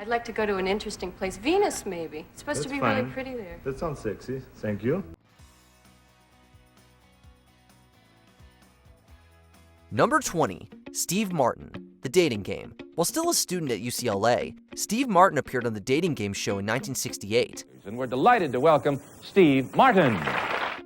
I'd like to go to an interesting place. Venus, maybe. It's supposed to be really pretty there. That sounds sexy. Thank you. Number 20, Steve Martin, The Dating Game. While still a student at UCLA, Steve Martin appeared on The Dating Game show in 1968. And we're delighted to welcome Steve Martin.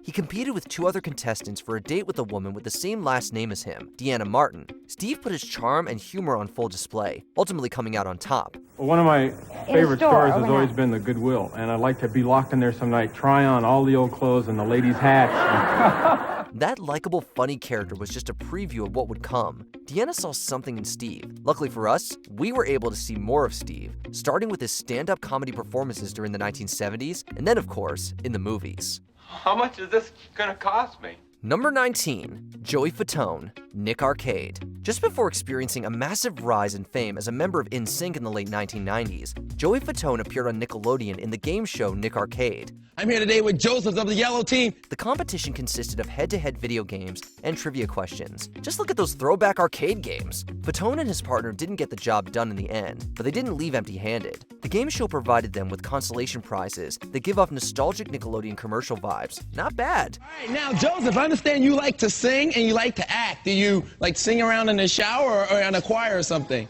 He competed with 2 other contestants for a date with a woman with the same last name as him, Deanna Martin. Steve put his charm and humor on full display, ultimately coming out on top. Well, one of my favorite stores has always been the Goodwill, and I'd like to be locked in there some night, try on all the old clothes and the ladies' hats. That likable, funny character was just a preview of what would come. Deanna saw something in Steve. Luckily for us, we were able to see more of Steve, starting with his stand-up comedy performances during the 1970s, and then, of course, in the movies. How much is this gonna cost me? Number 19, Joey Fatone, Nick Arcade. Just before experiencing a massive rise in fame as a member of NSYNC in the late 1990s, Joey Fatone appeared on Nickelodeon in the game show Nick Arcade. I'm here today with Joseph of the Yellow Team. The competition consisted of head-to-head video games and trivia questions. Just look at those throwback arcade games. Fatone and his partner didn't get the job done in the end, but they didn't leave empty-handed. The game show provided them with consolation prizes that give off nostalgic Nickelodeon commercial vibes. Not bad. All right, now, Joseph, I understand you like to sing and you like to act. Do you like sing around in the shower or in a choir or something?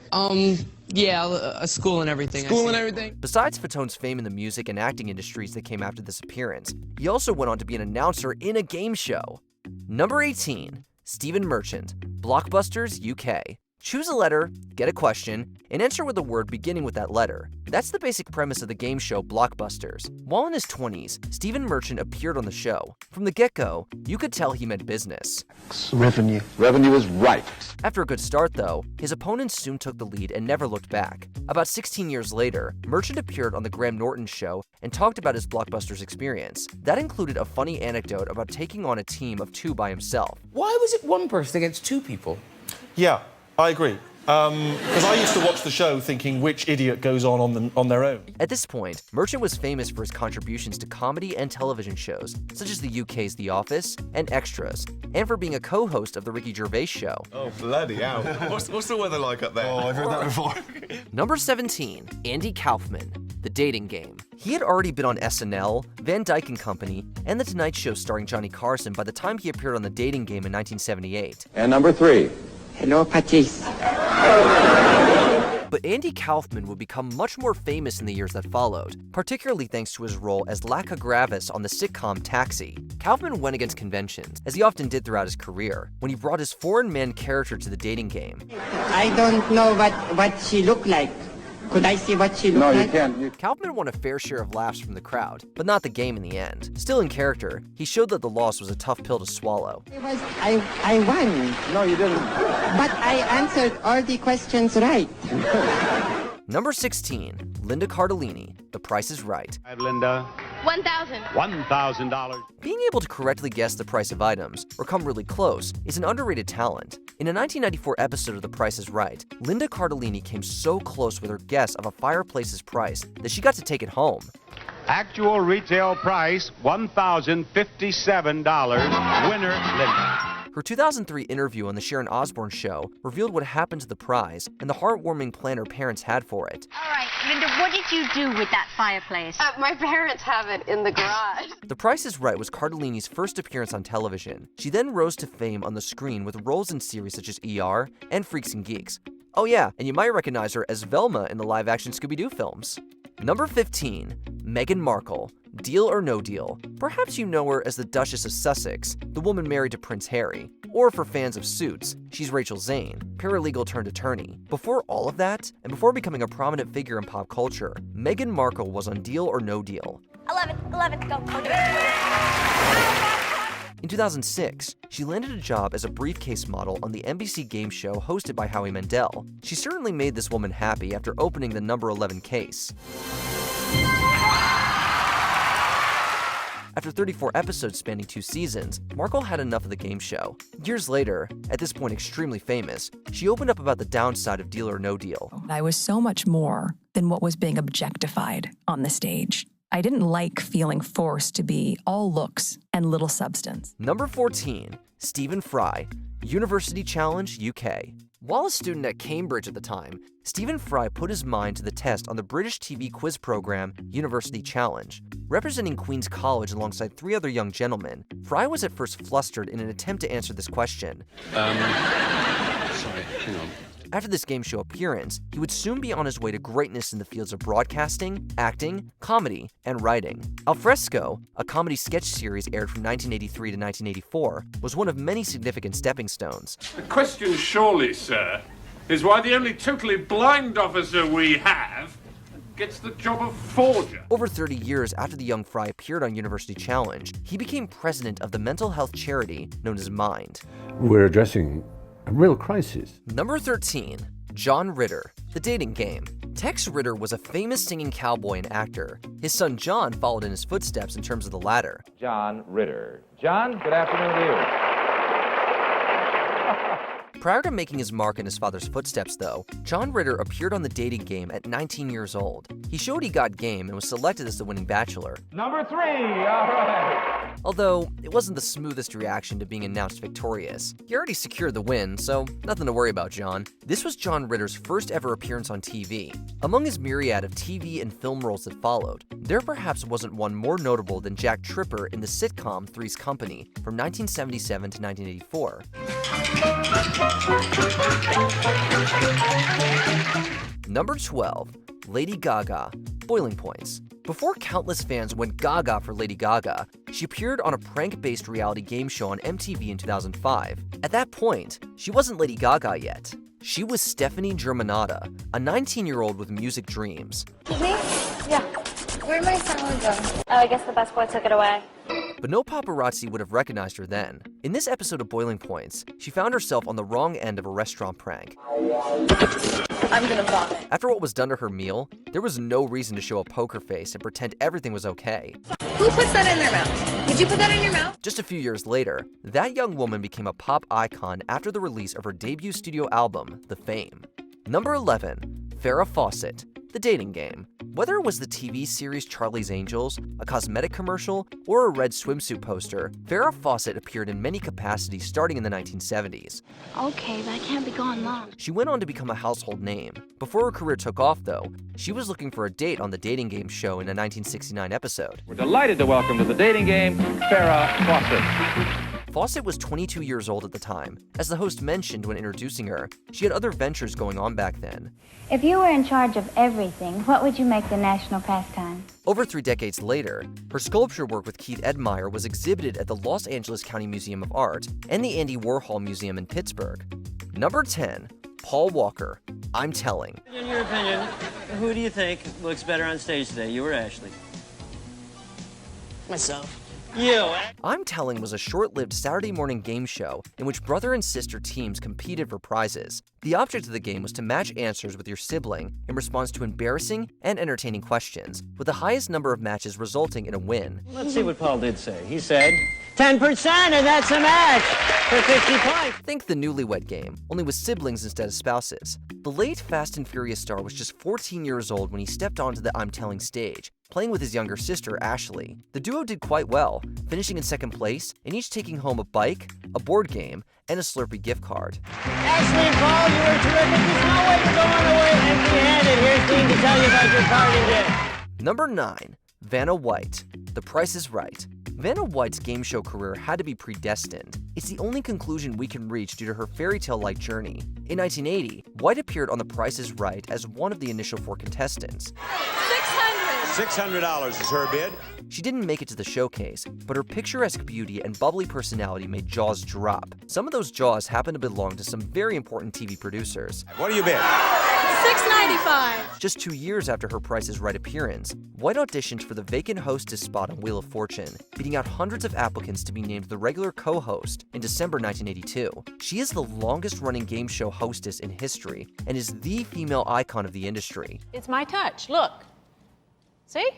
Yeah, school and everything. School and everything? Besides Fatone's fame in the music and acting industries that came after this appearance, he also went on to be an announcer in a game show. Number 18, Stephen Merchant, Blockbusters UK. Choose a letter, get a question, and answer with a word beginning with that letter. That's the basic premise of the game show Blockbusters. While in his 20s, Stephen Merchant appeared on the show. From the get-go, you could tell he meant business. Revenue. Revenue is right. After a good start, though, his opponents soon took the lead and never looked back. About 16 years later, Merchant appeared on The Graham Norton Show and talked about his Blockbusters experience. That included a funny anecdote about taking on a team of 2 by himself. Why was it one person against 2 people? Yeah, I agree. Because I used to watch the show thinking which idiot goes on their own. At this point, Merchant was famous for his contributions to comedy and television shows, such as the UK's The Office and Extras, and for being a co-host of The Ricky Gervais Show. Oh, bloody hell. What's the weather like up there? Oh, I've heard that before. Number 17, Andy Kaufman, The Dating Game. He had already been on SNL, Van Dyke and Company, and The Tonight Show starring Johnny Carson by the time he appeared on The Dating Game in 1978. And number 3. Hello, Patrice. But Andy Kaufman would become much more famous in the years that followed, particularly thanks to his role as Lacka Gravis on the sitcom Taxi. Kaufman went against conventions, as he often did throughout his career, when he brought his foreign man character to The Dating Game. I don't know what she looked like. Could I see what she looked like? No, you can't. Kaufman won a fair share of laughs from the crowd, but not the game in the end. Still in character, he showed that the loss was a tough pill to swallow. I won. No, you didn't. But I answered all the questions right. Number 16, Linda Cardellini, The Price is Right. Hi, Linda. $1,000. $1,000. Being able to correctly guess the price of items, or come really close, is an underrated talent. In a 1994 episode of The Price is Right, Linda Cardellini came so close with her guess of a fireplace's price that she got to take it home. Actual retail price, $1,057. Winner, Linda. Her 2003 interview on The Sharon Osbourne Show revealed what happened to the prize and the heartwarming plan her parents had for it. All right, Linda, what did you do with that fireplace? My parents have it in the garage. The Price is Right was Cardellini's first appearance on television. She then rose to fame on the screen with roles in series such as ER and Freaks and Geeks. Oh yeah, and you might recognize her as Velma in the live-action Scooby-Doo films. Number 15, Meghan Markle, Deal or No Deal. Perhaps you know her as the Duchess of Sussex, the woman married to Prince Harry. Or for fans of Suits, she's Rachel Zane, paralegal turned attorney. Before all of that, and before becoming a prominent figure in pop culture, Meghan Markle was on Deal or No Deal. 11, go. In 2006, she landed a job as a briefcase model on the NBC game show hosted by Howie Mandel. She certainly made this woman happy after opening the number 11 case. After 34 episodes spanning 2 seasons, Markle had enough of the game show. Years later, at this point extremely famous, she opened up about the downside of Deal or No Deal. I was so much more than what was being objectified on the stage. I didn't like feeling forced to be all looks and little substance. Number 14, Stephen Fry, University Challenge UK. While a student at Cambridge at the time, Stephen Fry put his mind to the test on the British TV quiz program University Challenge. Representing Queen's College alongside 3 other young gentlemen, Fry was at first flustered in an attempt to answer this question. Sorry, hang on. After this game show appearance, he would soon be on his way to greatness in the fields of broadcasting, acting, comedy, and writing. Alfresco, a comedy sketch series aired from 1983 to 1984, was one of many significant stepping stones. The question surely, sir, is why the only totally blind officer we have gets the job of forger. Over 30 years after the young Fry appeared on University Challenge, he became president of the mental health charity known as Mind. We're addressing a real crisis. Number 13. John Ritter, The Dating Game. Tex Ritter was a famous singing cowboy and actor. His son John followed in his footsteps in terms of the latter. John Ritter. John, good afternoon to you. Prior to making his mark in his father's footsteps, though, John Ritter appeared on The Dating Game at 19 years old. He showed he got game and was selected as the winning bachelor. Number 3, all right. Although, it wasn't the smoothest reaction to being announced victorious. He already secured the win, so nothing to worry about, John. This was John Ritter's first ever appearance on TV. Among his myriad of TV and film roles that followed, there perhaps wasn't one more notable than Jack Tripper in the sitcom Three's Company from 1977 to 1984. Number 12. Lady Gaga, Boiling Points. Before countless fans went gaga for Lady Gaga, she appeared on a prank-based reality game show on MTV in 2005. At that point, she wasn't Lady Gaga yet. She was Stephanie Germanotta, a 19-year-old with music dreams. Me? Yeah. Where'd my salad go? Oh, I guess the busboy took it away. But no paparazzi would have recognized her then. In this episode of Boiling Points, she found herself on the wrong end of a restaurant prank. I'm gonna vomit. After what was done to her meal, there was no reason to show a poker face and pretend everything was okay. Who puts that in their mouth? Did you put that in your mouth? Just a few years later, that young woman became a pop icon after the release of her debut studio album, The Fame. Number 11. Farrah Fawcett, The Dating Game. Whether it was the TV series Charlie's Angels, a cosmetic commercial, or a red swimsuit poster, Farrah Fawcett appeared in many capacities starting in the 1970s. Okay, but I can't be gone long. She went on to become a household name. Before her career took off, though, she was looking for a date on the Dating Game show in a 1969 episode. We're delighted to welcome to The Dating Game, Farrah Fawcett. Fawcett was 22 years old at the time. As the host mentioned when introducing her, she had other ventures going on back then. If you were in charge of everything, what would you make the national pastime? Over 3 decades later, her sculpture work with Keith Edmeyer was exhibited at the Los Angeles County Museum of Art and the Andy Warhol Museum in Pittsburgh. Number 10. Paul Walker, I'm Telling. In your opinion, who do you think looks better on stage today, you or Ashley? Myself. You. I'm Telling was a short-lived Saturday morning game show in which brother and sister teams competed for prizes. The object of the game was to match answers with your sibling in response to embarrassing and entertaining questions, with the highest number of matches resulting in a win. Let's see what Paul did say. He said, 10%, and that's a match for 50 points. Think the Newlywed Game, only with siblings instead of spouses. The late Fast and Furious star was just 14 years old when he stepped onto the I'm Telling stage, playing with his younger sister, Ashley. The duo did quite well, finishing in second place and each taking home a bike, a board game, and a Slurpee gift card. Ashley and Paul, you were terrific. There's no way you're going away empty-handed. Here's Dean to tell you about your party gift. Number 9. Vanna White, The Price is Right. Vanna White's game show career had to be predestined. It's the only conclusion we can reach due to her fairy tale-like journey. In 1980, White appeared on The Price is Right as one of the initial 4 contestants. $600 is her bid. She didn't make it to the showcase, but her picturesque beauty and bubbly personality made jaws drop. Some of those jaws happen to belong to some very important TV producers. What do you bid? $6.95. Just 2 years after her Price is Right appearance, White auditioned for the vacant hostess spot on Wheel of Fortune, beating out hundreds of applicants to be named the regular co-host in December 1982. She is the longest-running game show hostess in history and is the female icon of the industry. It's my touch. Look. See?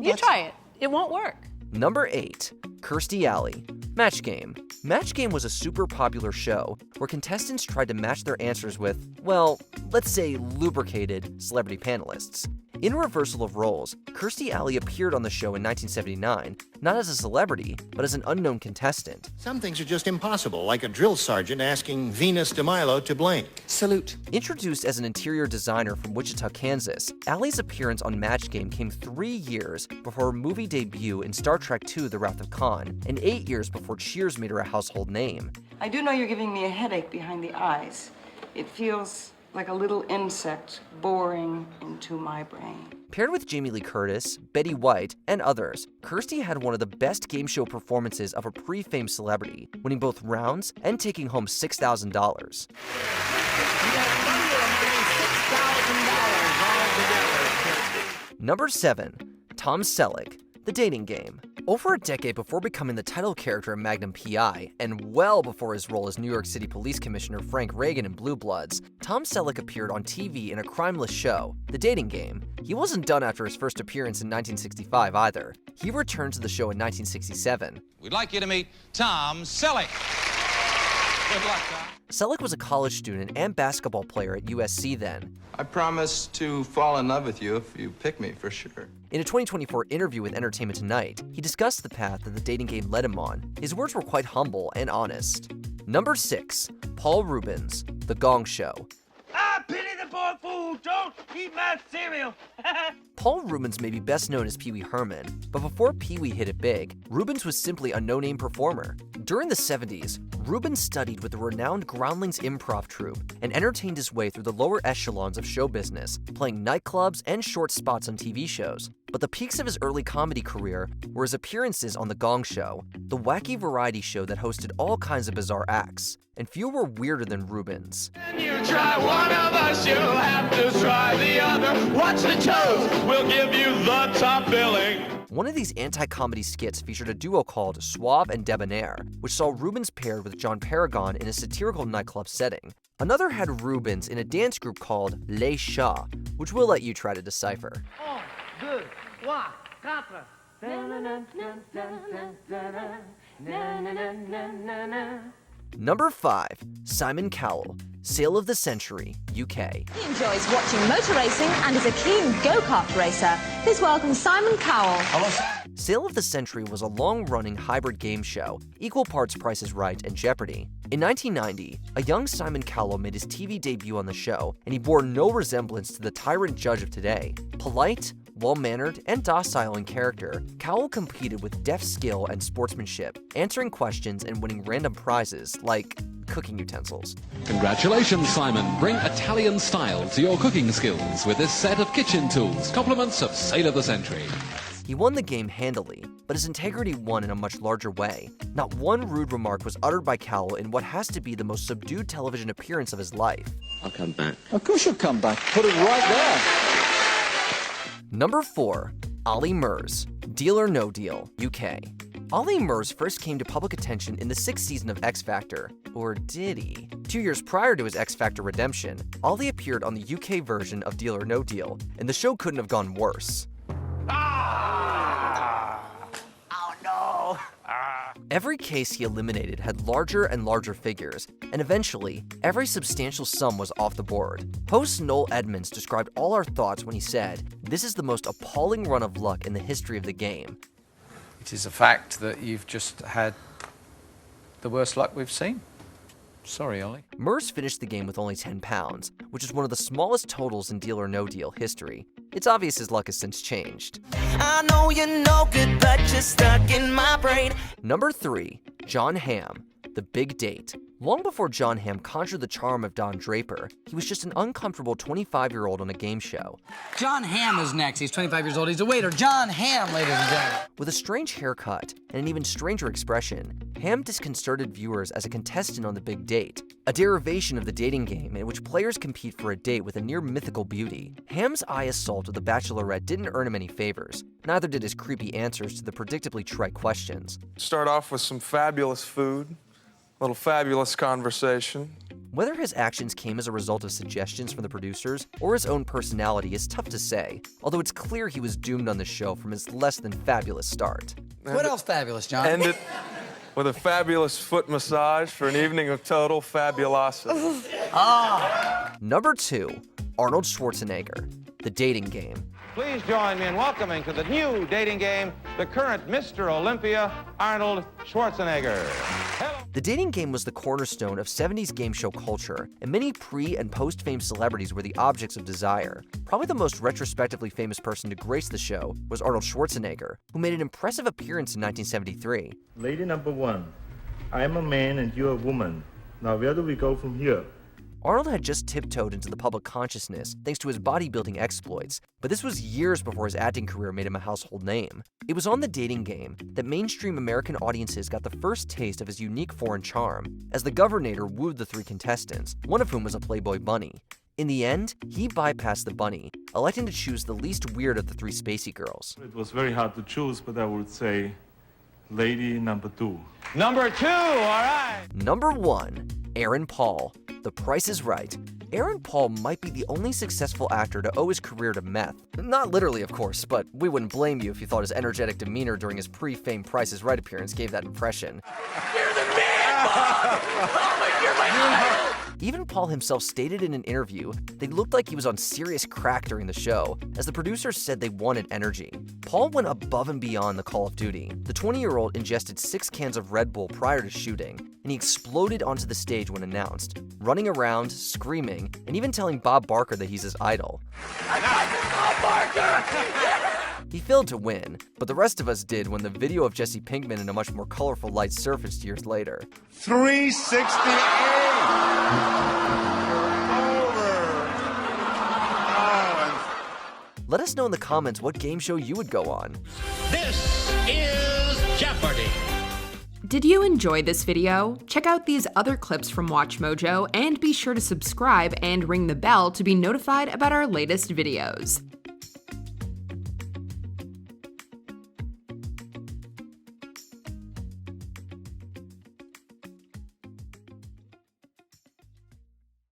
You try it. It won't work. Number 8. Kirstie Alley, Match Game. Match Game was a super popular show where contestants tried to match their answers with, well, let's say lubricated celebrity panelists. In reversal of roles, Kirstie Alley appeared on the show in 1979, not as a celebrity, but as an unknown contestant. Some things are just impossible, like a drill sergeant asking Venus de Milo to blink. Salute. Introduced as an interior designer from Wichita, Kansas, Alley's appearance on Match Game came 3 years before her movie debut in Star Trek II: The Wrath of Khan, and 8 years before Cheers made her a household name. I do know you're giving me a headache behind the eyes. It feels like a little insect boring into my brain. Paired with Jamie Lee Curtis, Betty White, and others, Kirstie had one of the best game show performances of a pre-fame celebrity, winning both rounds and taking home $6,000. Number 7. Tom Selleck, The Dating Game. Over a decade before becoming the title character in Magnum P.I., and well before his role as New York City Police Commissioner Frank Reagan in Blue Bloods, Tom Selleck appeared on TV in a crimeless show, The Dating Game. He wasn't done after his first appearance in 1965 either. He returned to the show in 1967. We'd like you to meet Tom Selleck. Good luck, Tom. Selleck was a college student and basketball player at USC then. I promise to fall in love with you if you pick me, for sure. In a 2024 interview with Entertainment Tonight, he discussed the path that The Dating Game led him on. His words were quite humble and honest. Number 6. Paul Reubens, The Gong Show. I pity the poor fool. Don't eat my cereal. Paul Reubens may be best known as Pee Wee Herman, but before Pee Wee hit it big, Reubens was simply a no-name performer. During the 70s, Reubens studied with the renowned Groundlings improv troupe and entertained his way through the lower echelons of show business, playing nightclubs and short spots on TV shows. But the peaks of his early comedy career were his appearances on The Gong Show, the wacky variety show that hosted all kinds of bizarre acts. And few were weirder than Reubens. When you try one of us, you'll have to try the other. Watch the toes, we'll give you the top billing. One of these anti-comedy skits featured a duo called Suave and Debonair, which saw Reubens paired with John Paragon in a satirical nightclub setting. Another had Reubens in a dance group called Les Chats, which we'll let you try to decipher. 1, 2, 3, 4. Number 5. Simon Cowell, Sale of the Century, UK. He enjoys watching motor racing and is a keen go-kart racer. Please welcome Simon Cowell. Hello. Sale of the Century was a long-running hybrid game show, equal parts Price is Right and Jeopardy! In 1990, a young Simon Cowell made his TV debut on the show, and he bore no resemblance to the tyrant judge of today. Polite, well-mannered, and docile in character, Cowell competed with deft skill and sportsmanship, answering questions and winning random prizes, like cooking utensils. Congratulations, Simon. Bring Italian style to your cooking skills with this set of kitchen tools, compliments of Sale of the Century. He won the game handily, but his integrity won in a much larger way. Not one rude remark was uttered by Cowell in what has to be the most subdued television appearance of his life. I'll come back. Of course you'll come back. Put it right there. Number 4. Olly Murs, Deal or No Deal, UK. Olly Murs first came to public attention in the 6th season of X Factor, or did he? 2 years prior to his X Factor redemption, Olly appeared on the UK version of Deal or No Deal, and the show couldn't have gone worse. Oh no! Every case he eliminated had larger and larger figures, and eventually, every substantial sum was off the board. Host Noel Edmonds described all our thoughts when he said, "This is the most appalling run of luck in the history of the game." It is a fact that you've just had the worst luck we've seen. Sorry, Ollie. Murs finished the game with only £10, which is one of the smallest totals in Deal or No Deal history. It's obvious his luck has since changed. I know you're no good, but you're stuck in my brain. Number 3. Jon Hamm, The Big Date. Long before Jon Hamm conjured the charm of Don Draper, he was just an uncomfortable 25-year-old on a game show. Jon Hamm is next. He's 25 years old. He's a waiter. Jon Hamm, ladies and gentlemen. With a strange haircut and an even stranger expression, Hamm disconcerted viewers as a contestant on The Big Date, a derivation of the dating game in which players compete for a date with a near-mythical beauty. Hamm's eye assault of the Bachelorette didn't earn him any favors. Neither did his creepy answers to the predictably trite questions. Start off with some fabulous food. Little fabulous conversation. Whether his actions came as a result of suggestions from the producers or his own personality is tough to say, although it's clear he was doomed on the show from his less than fabulous start. What else fabulous, John? End it with a fabulous foot massage for an evening of total fabulosity. Number 2. Arnold Schwarzenegger, The Dating Game. please join me in welcoming to the new dating game the current Mr. Olympia, Arnold Schwarzenegger. The dating game was the cornerstone of 70s game show culture, and many pre- and post-fame celebrities were the objects of desire. Probably the most retrospectively famous person to grace the show was Arnold Schwarzenegger, who made an impressive appearance in 1973. Lady number one, I am a man and you're a woman. Now where do we go from here? Arnold had just tiptoed into the public consciousness thanks to his bodybuilding exploits, but this was years before his acting career made him a household name. It was on the dating game that mainstream American audiences got the first taste of his unique foreign charm, as the Governor wooed the 3 contestants, one of whom was a Playboy bunny. In the end, he bypassed the bunny, electing to choose the least weird of the 3 spacey girls. It was very hard to choose, but I would say lady number 2. Number 2, all right. Number 1, Aaron Paul. The Price is Right. Aaron Paul might be the only successful actor to owe his career to meth. Not literally, of course, but we wouldn't blame you if you thought his energetic demeanor during his pre-fame Price is Right appearance gave that impression. You're the man, Bob! Oh, you're my idol! Even Paul himself stated in an interview that he looked like he was on serious crack during the show, as the producers said they wanted energy. Paul went above and beyond the Call of Duty. The 20-year-old ingested 6 cans of Red Bull prior to shooting, and he exploded onto the stage when announced, running around, screaming, and even telling Bob Barker that he's his idol. I'm Bob Barker! He failed to win, but the rest of us did when the video of Jesse Pinkman in a much more colorful light surfaced years later. 368! Let us know in the comments what game show you would go on. This is Jeopardy! Did you enjoy this video? Check out these other clips from WatchMojo and be sure to subscribe and ring the bell to be notified about our latest videos.